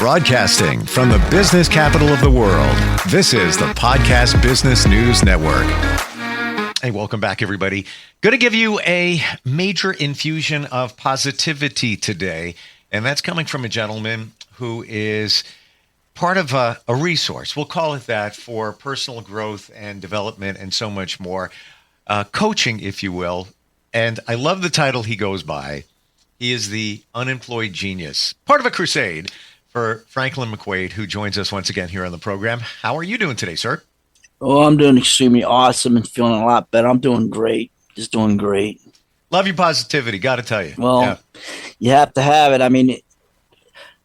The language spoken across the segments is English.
Broadcasting from the business capital of the world, this is the Podcast Business News Network. Hey, welcome back, everybody. Going to give you a major infusion of positivity today, and that's coming from a gentleman who is part of a resource, we'll call it that, for personal growth and development and so much more. Coaching, if you will. And I love the title he goes by. He is the Unemployed Genius, part of a crusade for Franklin McQuaid, who joins us once again here on the program. How are you doing today, sir? Oh, I'm doing extremely awesome and feeling a lot better. I'm doing great. Just doing great. Love your positivity, got to tell you. Well, You have to have it. I mean,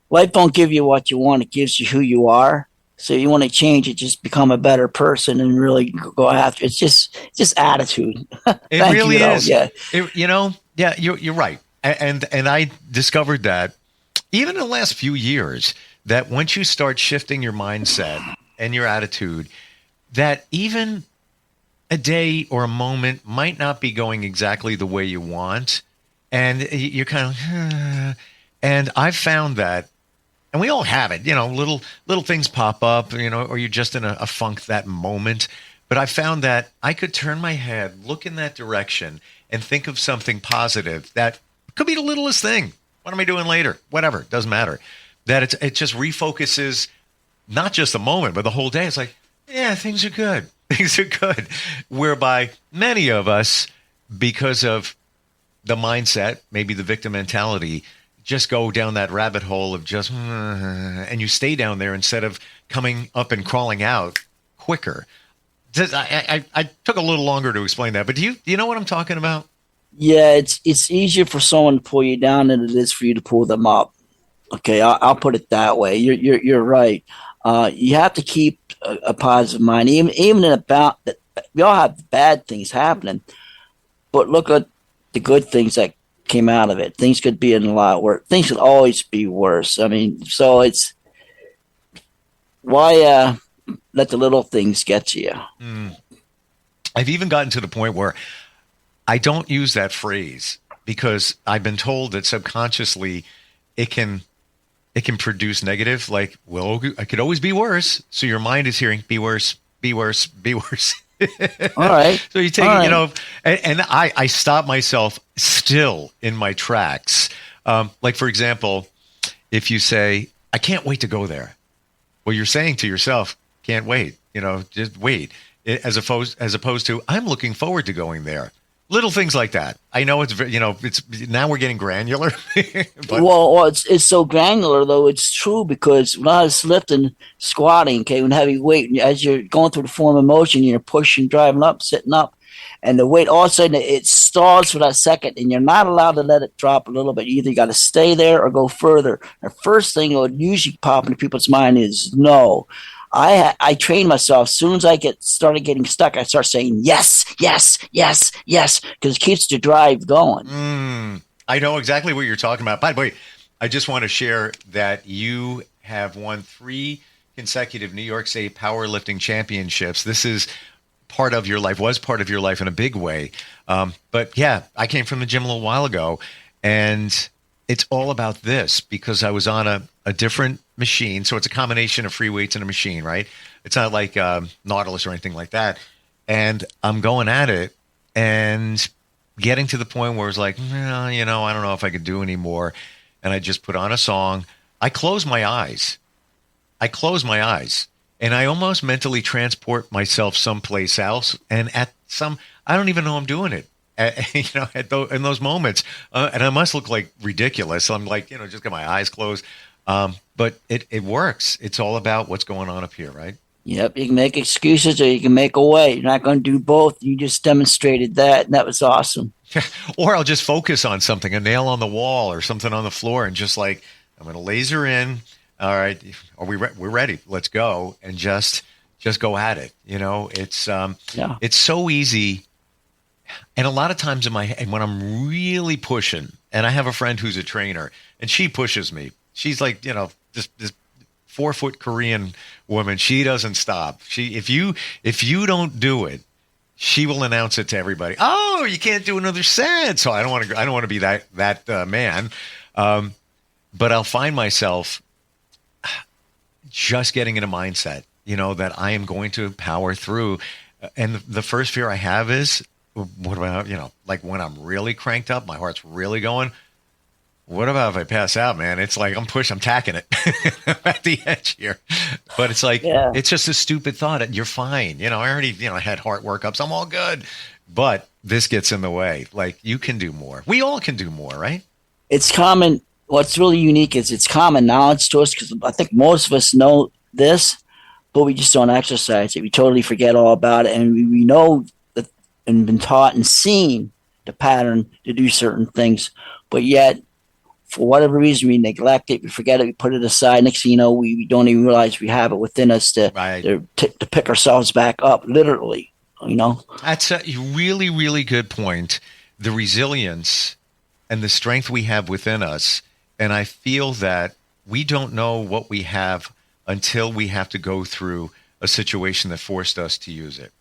life don't give you what you want. It gives you who you are. So you want to change it, just become a better person and really go after it. It's just attitude. It really is. Yeah. You're right. And I discovered that even in the last few years, that once you start shifting your mindset and your attitude, that even a day or a moment might not be going exactly the way you want. And you're kind of, and I've found that, and we all have it, little things pop up, or you're just in a funk that moment. But I found that I could turn my head, look in that direction, and think of something positive that could be the littlest thing. What am I doing later? Whatever, doesn't matter. That it just refocuses not just the moment, but the whole day. It's like, yeah, things are good. Things are good. Whereby many of us, because of the mindset, maybe the victim mentality, just go down that rabbit hole of just, and you stay down there instead of coming up and crawling out quicker. I took a little longer to explain that, but do you know what I'm talking about? Yeah, it's easier for someone to pull you down than it is for you to pull them up. Okay, I'll put it that way. You're right. You have to keep a positive mind, even in about that. We all have bad things happening, but look at the good things that came out of it. Things could be in a lot worse. Things could always be worse. I mean, so it's why let the little things get to you. I've even gotten to the point where I don't use that phrase because I've been told that subconsciously it can produce negative, like, well, I could always be worse. So your mind is hearing be worse, be worse, be worse. All right. So you take it, and I stop myself still in my tracks. Like, for example, if you say, I can't wait to go there. Well, you're saying to yourself, can't wait, just wait. As opposed to, I'm looking forward to going there. Little things like that. I know it's now we're getting granular. But. Well, it's so granular though. It's true because when I was lifting, squatting, when heavy weight, as you're going through the form of motion, you're pushing, driving up, sitting up, and the weight all of a sudden it stalls for that second, and you're not allowed to let it drop a little bit. Either you got to stay there or go further. The first thing that would usually pop into people's mind is no. I train myself. As soon as I started getting stuck, I start saying yes, yes, yes, yes, because it keeps the drive going. I know exactly what you're talking about. By the way, I just want to share that you have won 3 consecutive New York State powerlifting championships. This is part of your life, was part of your life in a big way. But yeah, I came from the gym a little while ago, and it's all about this because I was on a different machine. So it's a combination of free weights and a machine, right? It's not like Nautilus or anything like that. And I'm going at it and getting to the point where it's like, I don't know if I could do anymore. And I just put on a song. I close my eyes. And I almost mentally transport myself someplace else. And I don't even know I'm doing it. In those moments, and I must look like ridiculous. So I'm like, just got my eyes closed. But it works. It's all about what's going on up here, right? Yep. You can make excuses or you can make a way. You're not going to do both. You just demonstrated that, and that was awesome. Or I'll just focus on something, a nail on the wall or something on the floor, and just like, I'm going to laser in. All right, we're ready. Let's go, and just go at it. It's so easy. And a lot of times in my head, when I'm really pushing, and I have a friend who's a trainer, and she pushes me. She's like, this 4-foot Korean woman. She doesn't stop. If you don't do it, she will announce it to everybody. Oh, you can't do another set. So I don't want to be that man. But I'll find myself just getting in a mindset, that I am going to power through. And the first fear I have is, what about, like when I'm really cranked up, my heart's really going. What about if I pass out, man? It's like I'm tacking it at the edge here. But it's like, Yeah. it's just a stupid thought. You're fine. I already, had heart workups. I'm all good. But this gets in the way. Like, you can do more. We all can do more, right? It's common. What's really unique is it's common knowledge to us because I think most of us know this, but we just don't exercise it. We totally forget all about it. And we know that and been taught and seen the pattern to do certain things, but yet, for whatever reason, we neglect it, we forget it, we put it aside. Next thing you know, we don't even realize we have it within us Right. to pick ourselves back up, literally. That's a really, really good point. The resilience and the strength we have within us. And I feel that we don't know what we have until we have to go through a situation that forced us to use it.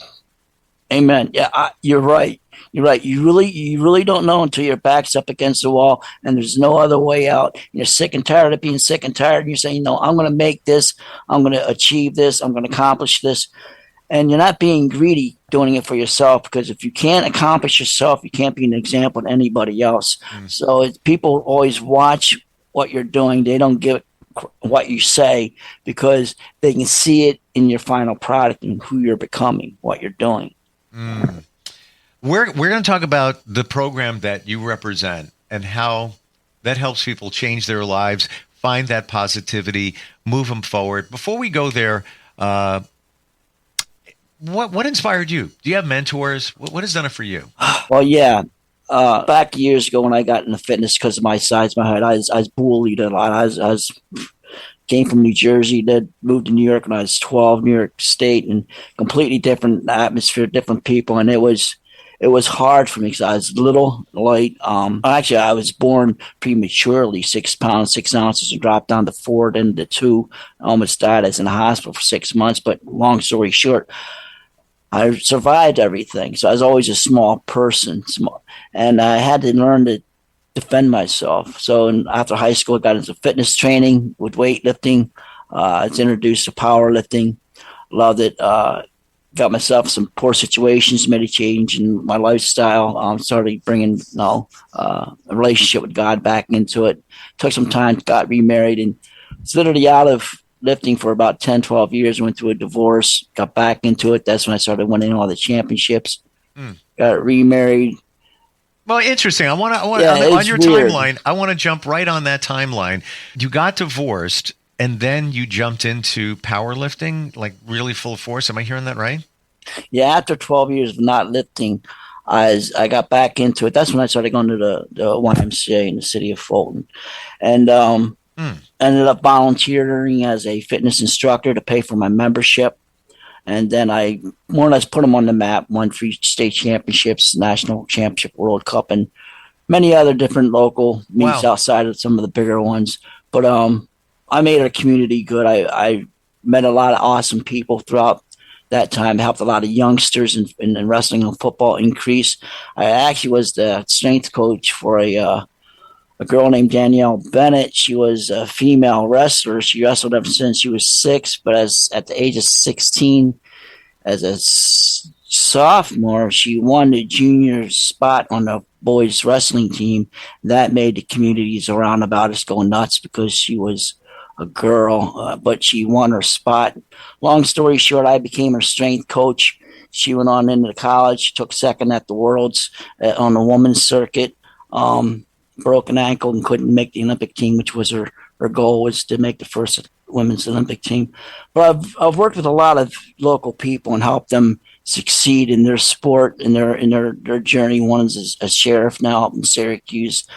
Amen. Yeah, you're right. You're right. You really don't know until your back's up against the wall and there's no other way out. You're sick and tired of being sick and tired. And you're saying, no, I'm going to make this. I'm going to achieve this. I'm going to accomplish this. And you're not being greedy doing it for yourself, because if you can't accomplish yourself, you can't be an example to anybody else. So people always watch what you're doing. They don't give what you say because they can see it in your final product and who you're becoming, what you're doing. We're going to talk about the program that you represent and how that helps people change their lives, find that positivity, move them forward. Before we go there, what inspired you? Do you have mentors? What has done it for you? Well, yeah. Back years ago when I got into fitness because of my size, my height, I was bullied a lot. I was came from New Jersey, then moved to New York when I was 12, New York State, and completely different atmosphere, different people. And it was hard for me because I was little, light. Actually, I was born prematurely, 6 pounds, 6 ounces, and dropped down to 4, then to 2. I almost died. I was in the hospital for 6 months. But long story short, I survived everything. So I was always a small person, and I had to learn to defend myself. So after high school, I got into fitness training with weightlifting. I was introduced to powerlifting. Loved it. Got myself some poor situations, made a change in my lifestyle. Started bringing a relationship with God back into it. Took some time, got remarried, and was literally out of lifting for about 10, 12 years. Went through a divorce, got back into it. That's when I started winning all the championships. Got remarried. Well, interesting. On your weird. timeline, I want to jump right on that timeline. You got divorced, and then you jumped into powerlifting, like really full force. Am I hearing that right? Yeah, after 12 years of not lifting, I got back into it. That's when I started going to the YMCA in the city of Fulton. And ended up volunteering as a fitness instructor to pay for my membership. And then I more or less put them on the map, won 3 state championships, national championship, World Cup, and many other different local meets outside of some of the bigger ones. But I made our community good. I met a lot of awesome people throughout that time, helped a lot of youngsters in wrestling and football increase. I actually was the strength coach for a girl named Danielle Bennett. She was a female wrestler. She wrestled ever since she was 6, but at the age of 16, as a sophomore, she won the junior spot on the boys wrestling team. That made the communities around about us go nuts because she was a girl, but she won her spot. Long story short, I became her strength coach. She went on into college, took second at the Worlds on the women's circuit. Broke an ankle and couldn't make the Olympic team, which was her goal, was to make the first women's Olympic team. But I've worked with a lot of local people and helped them succeed in their sport, in their journey. One's a sheriff now up in Syracuse.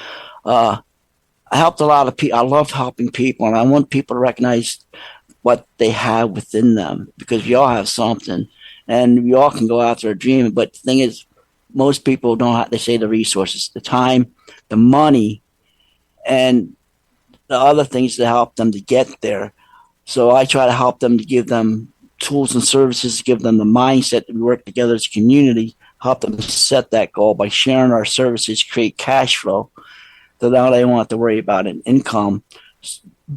I helped a lot of people. I love helping people, and I want people to recognize what they have within them, because we all have something, and we all can go after a dream. But the thing is, most people don't have, they say, the resources, the time, the money, and the other things to help them to get there. So I try to help them, to give them tools and services, to give them the mindset that we work together as a community, help them set that goal by sharing our services, create cash flow. So now they don't have to worry about an income.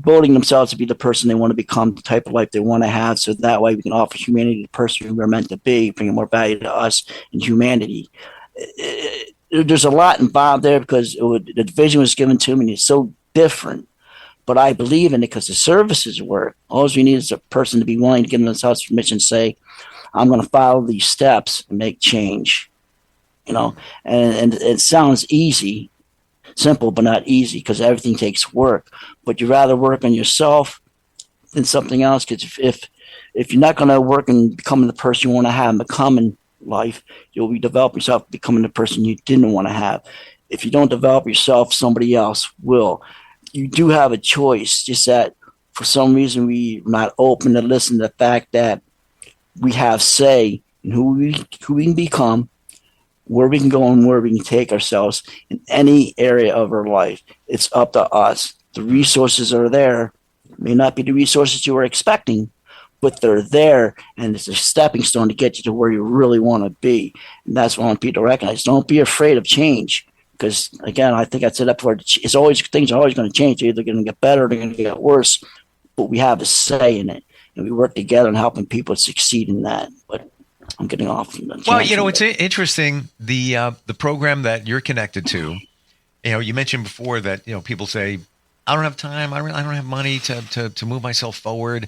building themselves to be the person they want to become, the type of life they want to have. So that way we can offer humanity the person we're meant to be, bringing more value to us and humanity. There's a lot involved there because the vision was given to me and it's so different. But I believe in it because the services work. All we need is a person to be willing to give themselves permission to say, I'm going to follow these steps and make change. And it sounds easy, simple, but not easy because everything takes work. But you rather work on yourself than something else. Because if you're not going to work and becoming the person you want to have and become in life, you'll be developing yourself becoming the person you didn't want to have. If you don't develop yourself, somebody else will. You do have a choice, just that for some reason we're not open to listen to the fact that we have say in who we can become, where we can go and where we can take ourselves in any area of our life. It's up to us. The resources are there. May not be the resources you were expecting, but they're there, and it's a stepping stone to get you to where you really want to be. And that's what I want people to recognize. Don't be afraid of change. Because again, I think I said that before. Things are always going to change. They're either going to get better, or they're going to get worse. But we have a say in it, and we work together in helping people succeed in that. But I'm getting off. Well, it's interesting the program that you're connected to. You mentioned before that people say, I don't have time, I don't have money to move myself forward,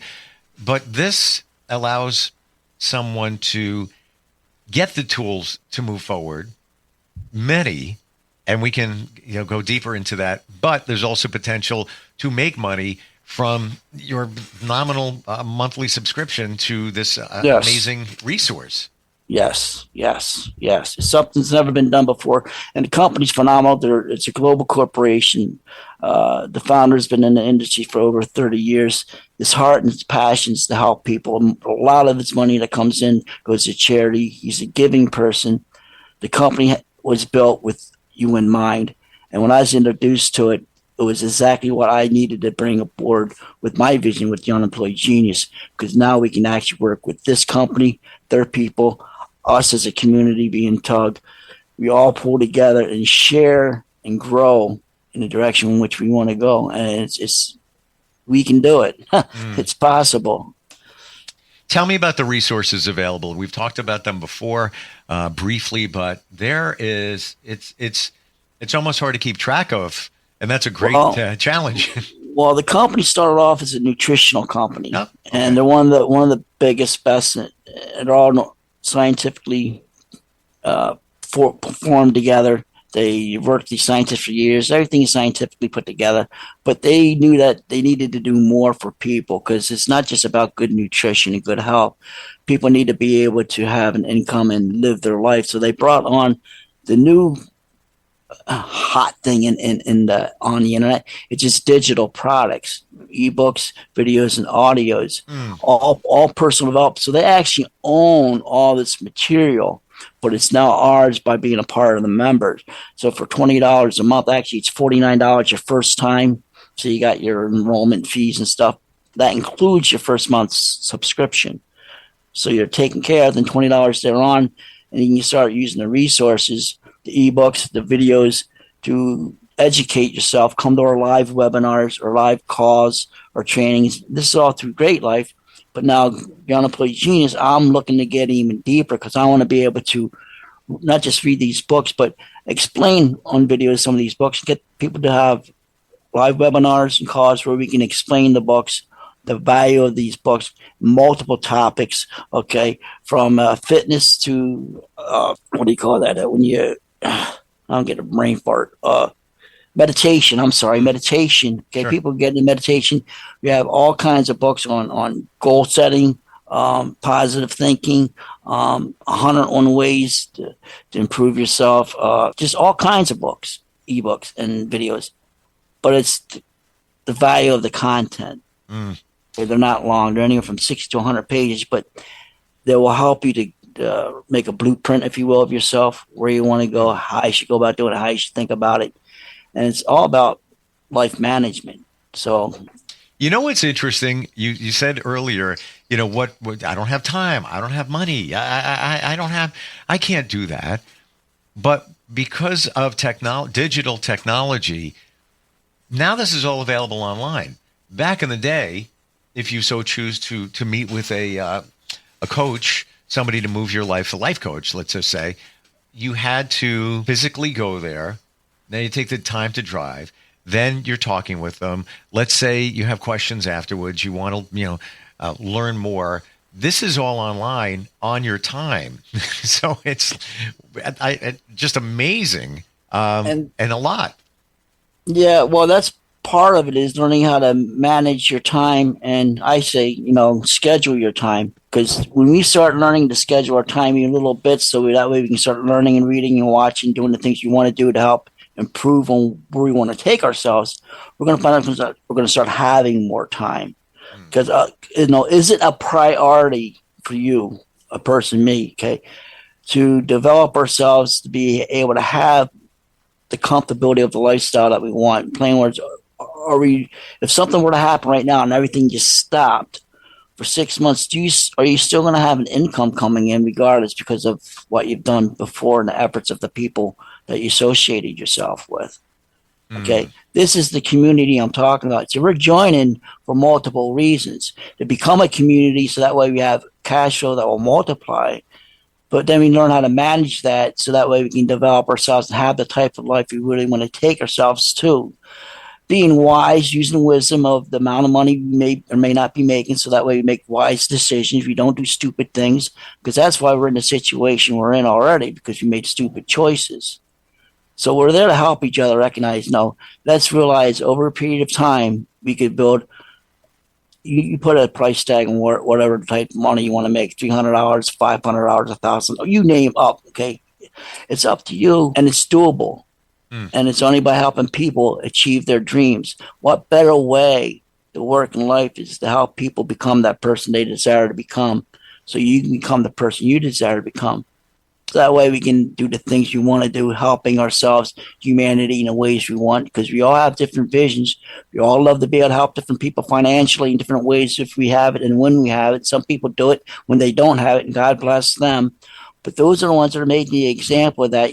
but this allows someone to get the tools to move forward. Many. And we can go deeper into that. But there's also potential to make money from your nominal monthly subscription to this amazing resource. Yes. It's something that's never been done before. And the company's phenomenal. It's a global corporation. The founder's been in the industry for over 30 years. His heart and his passion is to help people. A lot of his money that comes in goes to charity. He's a giving person. The company was built with you in mind. And when I was introduced to it, it was exactly what I needed to bring aboard with my vision with the Unemployed Genius, because now we can actually work with this company, their people, us as a community being TUG. We all pull together and share and grow in the direction in which we want to go. And we can do it. It's possible. Tell me about the resources available. We've talked about them before briefly, but it's almost hard to keep track of, and that's a great challenge. Well, the company started off as a nutritional company, and they're one of the biggest, best. They're all scientifically formed together. They worked these scientists for years. Everything is scientifically put together. But they knew that they needed to do more for people, because it's not just about good nutrition and good health. People need to be able to have an income and live their life. So they brought on the new hot thing on the internet. It's just digital products, ebooks, videos, and audios, all personal development. So they actually own all this material, but it's now ours by being a part of the members. So for $20 a month, actually it's $49 your first time. So you got your enrollment fees and stuff. That includes your first month's subscription. So you're taken care of, then $20 thereon, and then you start using the resources, the ebooks, the videos to educate yourself. Come to our live webinars or live calls or trainings. This is all through Great Life. But now, the Unemployed Genius, I'm looking to get even deeper, because I want to be able to not just read these books, but explain on video some of these books, get people to have live webinars and calls where we can explain the books, the value of these books, multiple topics, okay, from fitness to, what do you call that? When you, I don't get a brain fart. Meditation. Meditation. Okay, sure. People get into meditation. We have all kinds of books on goal setting, positive thinking, 101 ways to improve yourself. Just all kinds of books, ebooks, and videos. But it's the value of the content. They're not long. They're anywhere from 60 to 100 pages, but they will help you to make a blueprint, if you will, of yourself, where you want to go, how you should go about doing it, how you should think about it. And it's all about life management. So, what's interesting? You said earlier, what I don't have time, I don't have money, I can't do that. But because of digital technology, now this is all available online. back in the day, if you so choose to meet with a coach, somebody to move your life, a life coach, let's just say, you had to physically go there. Then you take the time to drive. Then you're talking with them. Let's say you have questions afterwards. You want to, learn more. This is all online on your time. So it's just amazing and a lot. Yeah, well, that's part of it is learning how to manage your time. And I say, schedule your time. Because when we start learning to schedule our time in little bits, so that way we can start learning and reading and watching, doing the things you want to do to help improve on where we want to take ourselves, we're going to find out we're going to start having more time. Because, is it a priority for you, a person, me, okay, to develop ourselves to be able to have the comfortability of the lifestyle that we want? In plain words, if something were to happen right now and everything just stopped for 6 months, are you still going to have an income coming in regardless because of what you've done before and the efforts of the people that you associated yourself with? Okay, this is the community I'm talking about. So we're joining for multiple reasons. To become a community so that way we have cash flow that will multiply. But then we learn how to manage that so that way we can develop ourselves and have the type of life we really want to take ourselves to. Being wise, using wisdom of the amount of money we may or may not be making so that way we make wise decisions. We don't do stupid things because that's why we're in the situation we're in already, because we made stupid choices. So we're there to help each other recognize, let's realize over a period of time, we could build, you put a price tag on whatever type of money you want to make, $300, $500, $1,000, you name up, okay? It's up to you, and it's doable. And it's only by helping people achieve their dreams. What better way to work in life is to help people become that person they desire to become so you can become the person you desire to become. So that way we can do the things you want to do, helping ourselves, humanity in the ways we want, because we all have different visions. We all love to be able to help different people financially in different ways if we have it and when we have it. Some people do it when they don't have it, and God bless them. But those are the ones that are making the example of that,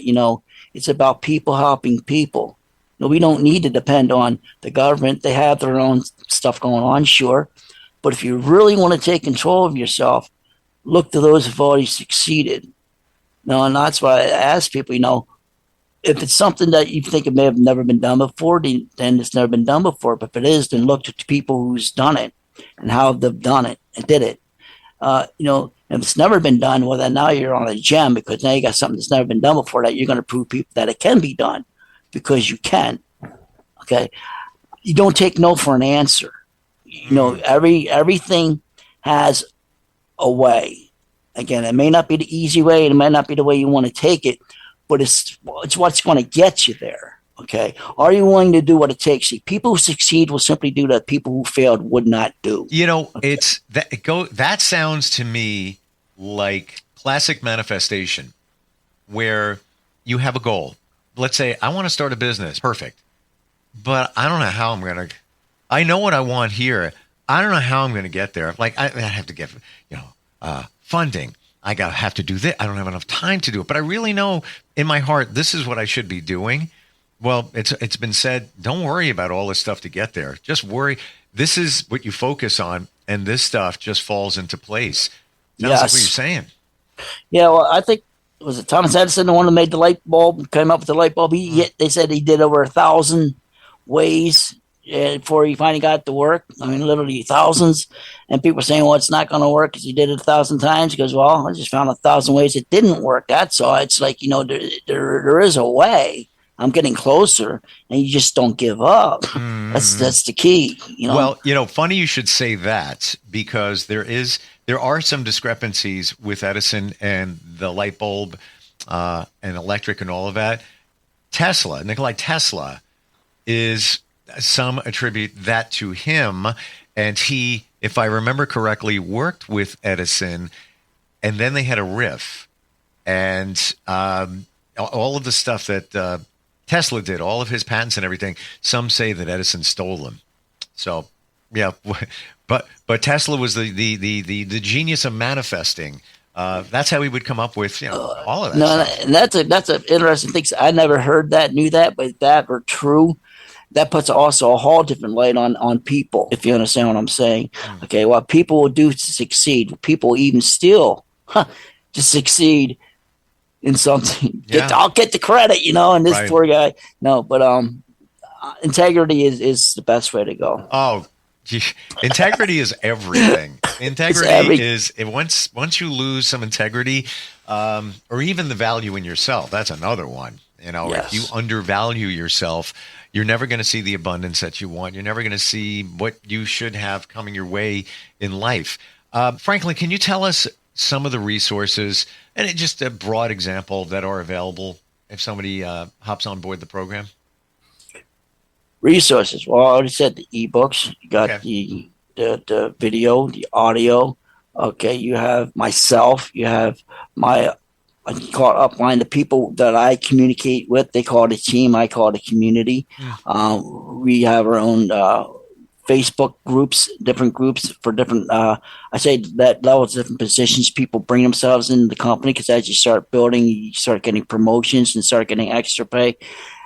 it's about people helping people. We don't need to depend on the government. They have their own stuff going on, sure. But if you really want to take control of yourself, look to those who've already succeeded. And that's why I ask people, if it's something that you think it may have never been done before, then it's never been done before. But if it is, then look to people who's done it and how they've done it and did it. If it's never been done, well, then now you're on a gem because now you got something that's never been done before that you're going to prove people that it can be done because you can. Okay. You don't take no for an answer. Everything has a way. Again, it may not be the easy way, and it might not be the way you want to take it, but it's what's going to get you there. Okay. Are you willing to do what it takes? See, people who succeed will simply do that people who failed would not do. Okay. That sounds to me like classic manifestation where you have a goal. Let's say I want to start a business. Perfect. But I don't know how I know what I want here. I don't know how I'm going to get there. Like I have to get, funding. I have to do this. I don't have enough time to do it, but I really know in my heart, this is what I should be doing. Well, it's been said, don't worry about all this stuff to get there. Just worry. This is what you focus on, and this stuff just falls into place. Sounds like what you're saying. Yeah, well, I think, was it Thomas Edison, the one who made the light bulb, came up with the light bulb? They said he did over 1,000 ways before he finally got it to work. I mean, literally thousands. And people are saying, well, it's not going to work because he did it 1,000 times. He goes, well, I just found 1,000 ways it didn't work. That's all. It's like, there is a way. I'm getting closer, and you just don't give up. That's the key. Well, funny you should say that because there are some discrepancies with Edison and the light bulb and electric and all of that. Nikola Tesla some attribute that to him, and he, if I remember correctly, worked with Edison, and then they had a riff, and all of the stuff that Tesla did, all of his patents and everything, some say that Edison stole them. So, yeah, but Tesla was the genius of manifesting. That's how he would come up with all of that. No, and that's an interesting thing. I never heard that, knew that, but if that were true, that puts also a whole different light on people, if you understand what I'm saying. Okay, what people will do to succeed, people even steal to succeed in something. I'll get the credit, and this poor guy. No, but integrity is the best way to go. Oh, integrity is everything. Integrity is once you lose some integrity, or even the value in yourself. That's another one. If you undervalue yourself, you're never going to see the abundance that you want. You're never going to see what you should have coming your way in life. Franklin, can you tell us some of the resources and just a broad example that are available if somebody hops on board the program? Resources. Well, I already said the ebooks. You got the video, the audio. Okay, you have myself. You have I call it upline. The people that I communicate with, they call it a team. I call it a community. We have our own Facebook groups, different groups for different. I say that levels, different positions. People bring themselves into the company because as you start building, you start getting promotions and start getting extra pay.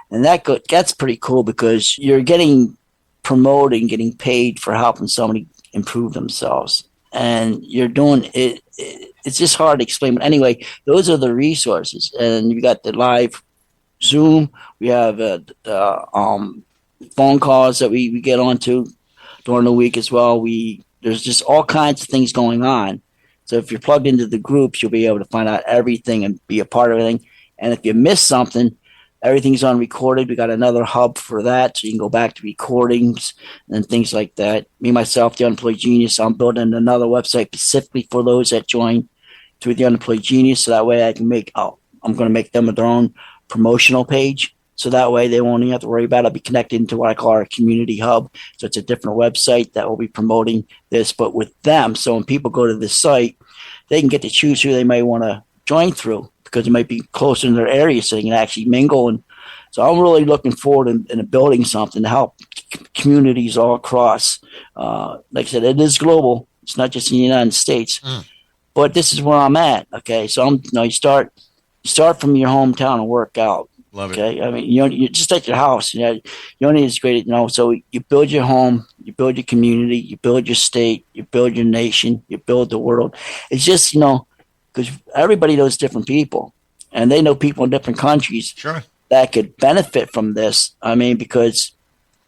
And that's pretty cool because you're getting promoted and getting paid for helping somebody improve themselves. And you're doing it. It's just hard to explain. But anyway, those are the resources. And you got the live Zoom. We have phone calls that we get onto during the week as well. There's just all kinds of things going on. So if you're plugged into the groups, you'll be able to find out everything and be a part of everything. And if you miss something, everything's on recorded. We got another hub for that, so you can go back to recordings and things like that. Me, myself, the Unemployed Genius, I'm building another website specifically for those that join through the Unemployed Genius, so that way I can I'm going to make them their own promotional page, so that way they won't even have to worry about it. I'll be connected into what I call our community hub, so it's a different website that will be promoting this, but with them. So when people go to this site, they can get to choose who they may want to join through, because it might be closer in their area so they can actually mingle. And so I'm really looking forward in building something to help communities all across. Like I said, it is global. It's not just in the United States, but this is where I'm at. Okay. So you start from your hometown and work out. Love it. Okay. I mean, you just like your house, you only integrate it, so you build your home, you build your community, you build your state, you build your nation, you build the world. It's just, because everybody knows different people, and they know people in different countries that could benefit from this. I mean, because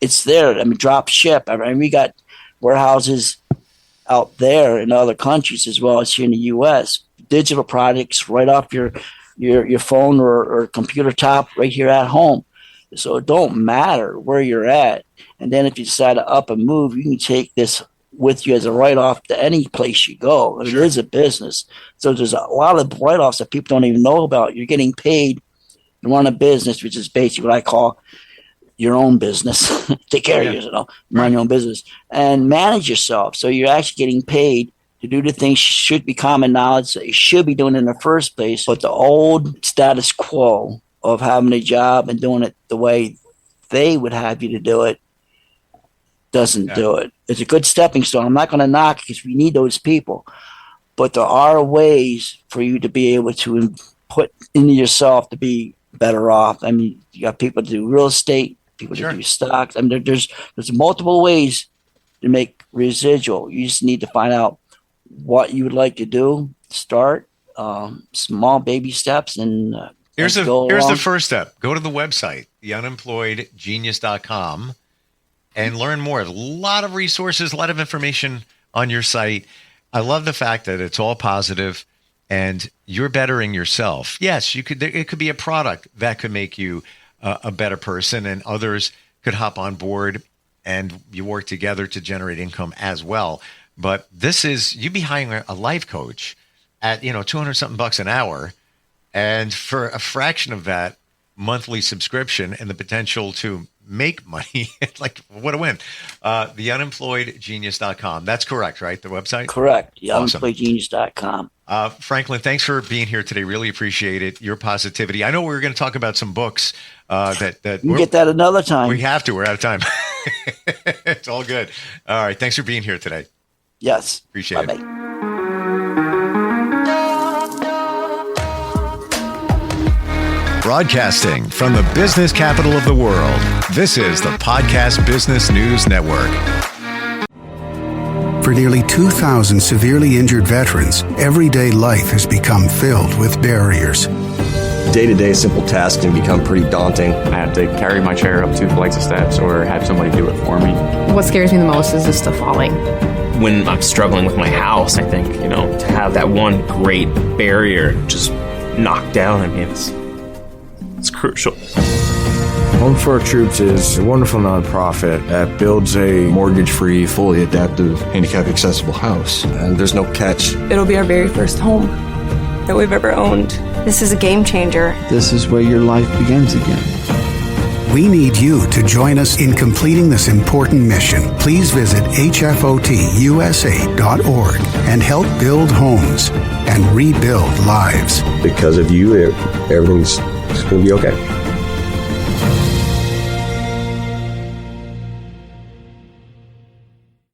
it's there. I mean, drop ship. I mean, we got warehouses out there in other countries as well as here in the U.S. Digital products right off your phone or computer top right here at home. So it don't matter where you're at. And then if you decide to up and move, you can take this with you as a write-off to any place you go. I mean, it is a business. So there's a lot of write-offs that people don't even know about. You're getting paid to run a business, which is basically what I call your own business. Take care of yourself, mind your own business, and manage yourself. So you're actually getting paid to do the things should be common knowledge that you should be doing in the first place. But the old status quo of having a job and doing it the way they would have you to do it doesn't do it. It's a good stepping stone. I'm not going to knock it because we need those people. But there are ways for you to be able to put into yourself to be better off. I mean, you got people to do real estate, people to do stocks. I mean, there's multiple ways to make residual. You just need to find out what you would like to do. Start small baby steps, and here's the first step. Go to the website, theunemployedgenius.com, and learn more. A lot of resources, a lot of information on your site. I love the fact that it's all positive and you're bettering yourself. Yes, it could be a product that could make you a better person, and others could hop on board and you work together to generate income as well. But this is, you be hiring a life coach at, $200 something bucks an hour, and for a fraction of that monthly subscription and the potential to make money, like what a win. Theunemployedgenius.com. That's correct, right? The website? Correct. Unemployedgenius.com. Franklin, thanks for being here today. Really appreciate it. Your positivity. I know we were going to talk about some books that we get that another time. We have to. We're out of time. It's all good. All right. Thanks for being here today. Yes. Appreciate Bye-bye. it. Broadcasting from the business capital of the world, this is the Podcast Business News Network. For nearly 2,000 severely injured veterans, everyday life has become filled with barriers. Day-to-day simple tasks can become pretty daunting. I have to carry my chair up 2 flights of steps or have somebody do it for me. What scares me the most is just the falling. When I'm struggling with my house, I think, to have that one great barrier just knocked down, it's crucial. Home for Our Troops is a wonderful nonprofit that builds a Mortgage-free, fully adaptive, handicap-accessible house. And there's no catch. It'll be our very first home that we've ever owned. This is a game changer. This is where your life begins again. We need you to join us in completing this important mission. Please visit hfotusa.org and help build homes and rebuild lives. Because of you, everything's going to be okay.